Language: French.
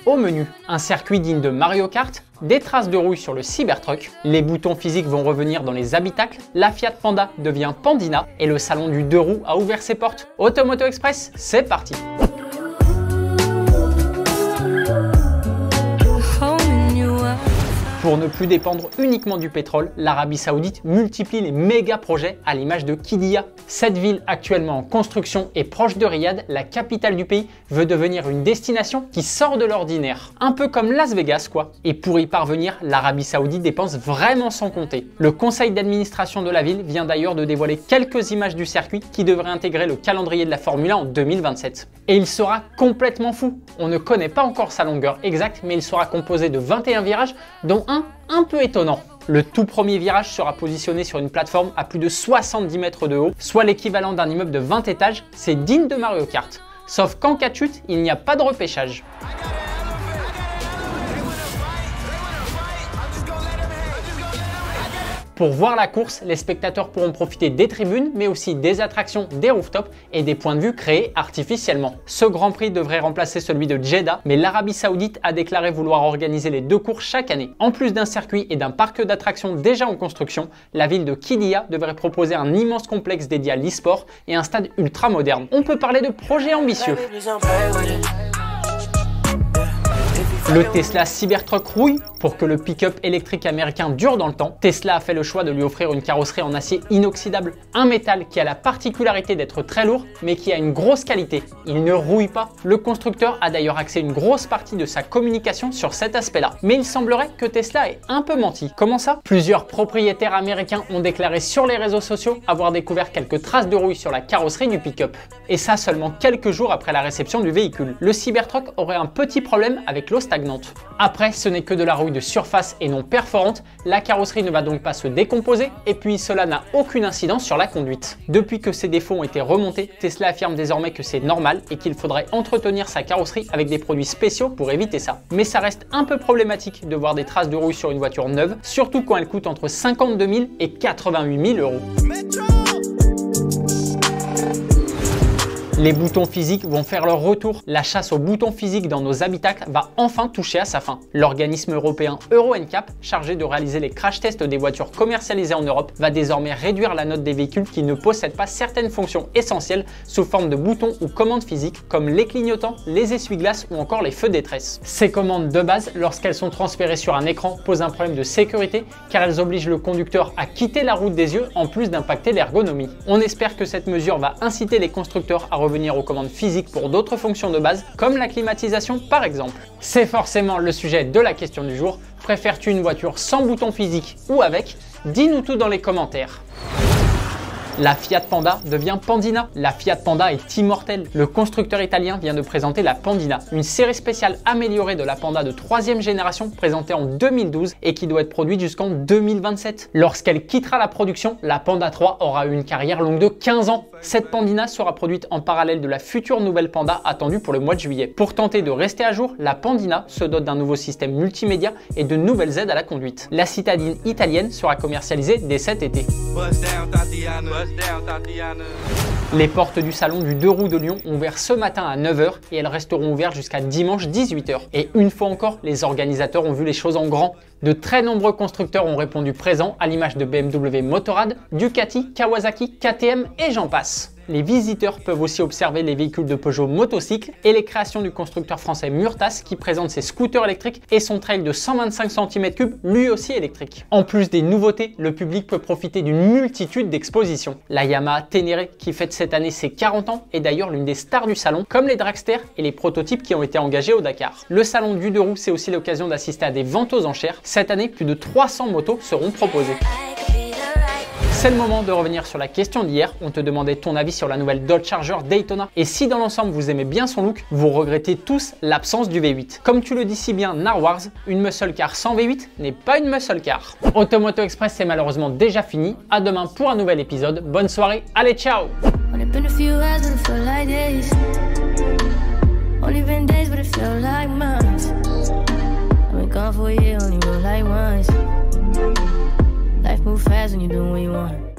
Au menu, un circuit digne de Mario Kart, des traces de rouille sur le Cybertruck, les boutons physiques vont revenir dans les habitacles, la Fiat Panda devient Pandina et le salon du 2 roues a ouvert ses portes. Automoto Express, c'est parti! Pour ne plus dépendre uniquement du pétrole, l'Arabie Saoudite multiplie les méga projets à l'image de Qiddiya. Cette ville actuellement en construction et proche de Riyad, la capitale du pays, veut devenir une destination qui sort de l'ordinaire. Un peu comme Las Vegas quoi. Et pour y parvenir, l'Arabie Saoudite dépense vraiment sans compter. Le conseil d'administration de la ville vient d'ailleurs de dévoiler quelques images du circuit qui devrait intégrer le calendrier de la Formule 1 en 2027. Et il sera complètement fou. On ne connaît pas encore sa longueur exacte, mais il sera composé de 21 virages, dont un peu étonnant. Le tout premier virage sera positionné sur une plateforme à plus de 70 mètres de haut, soit l'équivalent d'un immeuble de 20 étages, c'est digne de Mario Kart. Sauf qu'en cas de chute, il n'y a pas de repêchage. Pour voir la course, les spectateurs pourront profiter des tribunes, mais aussi des attractions, des rooftops et des points de vue créés artificiellement. Ce Grand Prix devrait remplacer celui de Jeddah, mais l'Arabie Saoudite a déclaré vouloir organiser les deux courses chaque année. En plus d'un circuit et d'un parc d'attractions déjà en construction, la ville de Qiddiya devrait proposer un immense complexe dédié à l'e-sport et un stade ultra moderne. On peut parler de projets ambitieux. Le Tesla Cybertruck rouille. Pour que le pick-up électrique américain dure dans le temps, Tesla a fait le choix de lui offrir une carrosserie en acier inoxydable, un métal qui a la particularité d'être très lourd mais qui a une grosse qualité. Il ne rouille pas. Le constructeur a d'ailleurs axé une grosse partie de sa communication sur cet aspect-là. Mais il semblerait que Tesla ait un peu menti. Comment ça? Plusieurs propriétaires américains ont déclaré sur les réseaux sociaux avoir découvert quelques traces de rouille sur la carrosserie du pick-up. Et ça seulement quelques jours après la réception du véhicule. Le Cybertruck aurait un petit problème avec l'eau stagnante. Après, ce n'est que de la rouille de surface et non perforante, la carrosserie ne va donc pas se décomposer et puis cela n'a aucune incidence sur la conduite. Depuis que ces défauts ont été remontés, Tesla affirme désormais que c'est normal et qu'il faudrait entretenir sa carrosserie avec des produits spéciaux pour éviter ça. Mais ça reste un peu problématique de voir des traces de rouille sur une voiture neuve, surtout quand elle coûte entre 52 000 et 88 000 euros. Les boutons physiques vont faire leur retour. La chasse aux boutons physiques dans nos habitacles va enfin toucher à sa fin. L'organisme européen Euro NCAP, chargé de réaliser les crash tests des voitures commercialisées en Europe, va désormais réduire la note des véhicules qui ne possèdent pas certaines fonctions essentielles sous forme de boutons ou commandes physiques comme les clignotants, les essuie-glaces ou encore les feux détresse. Ces commandes de base, lorsqu'elles sont transférées sur un écran, posent un problème de sécurité car elles obligent le conducteur à quitter la route des yeux en plus d'impacter l'ergonomie. On espère que cette mesure va inciter les constructeurs à revenir aux commandes physiques pour d'autres fonctions de base, comme la climatisation par exemple. C'est forcément le sujet de la question du jour. Préfères-tu une voiture sans bouton physique ou avec? Dis-nous tout dans les commentaires. La Fiat Panda devient Pandina. La Fiat Panda est immortelle. Le constructeur italien vient de présenter la Pandina, une série spéciale améliorée de la Panda de 3e génération présentée en 2012 et qui doit être produite jusqu'en 2027. Lorsqu'elle quittera la production, la Panda 3 aura eu une carrière longue de 15 ans. Cette Pandina sera produite en parallèle de la future nouvelle Panda attendue pour le mois de juillet. Pour tenter de rester à jour, la Pandina se dote d'un nouveau système multimédia et de nouvelles aides à la conduite. La citadine italienne sera commercialisée dès cet été. Les portes du salon du 2 roues de Lyon ont ouvert ce matin à 9 h et elles resteront ouvertes jusqu'à dimanche 18 h. Et une fois encore, les organisateurs ont vu les choses en grand. De très nombreux constructeurs ont répondu présent à l'image de BMW Motorrad, Ducati, Kawasaki, KTM et j'en passe. Les visiteurs peuvent aussi observer les véhicules de Peugeot Motocycle et les créations du constructeur français Murtas qui présente ses scooters électriques et son trail de 125 cm3 lui aussi électrique. En plus des nouveautés, le public peut profiter d'une multitude d'expositions. La Yamaha Ténéré qui fête cette année ses 40 ans est d'ailleurs l'une des stars du salon, comme les dragsters et les prototypes qui ont été engagés au Dakar. Le salon du 2 roues, c'est aussi l'occasion d'assister à des ventes aux enchères. Cette année, plus de 300 motos seront proposées. C'est le moment de revenir sur la question d'hier. On te demandait ton avis sur la nouvelle Dodge Charger Daytona. Et si dans l'ensemble vous aimez bien son look, vous regrettez tous l'absence du V8. Comme tu le dis si bien Narwars, une muscle car sans V8 n'est pas une muscle car. Automoto Express c'est malheureusement déjà fini. À demain pour un nouvel épisode. Bonne soirée, allez ciao. Life move fast when you're doing what you want.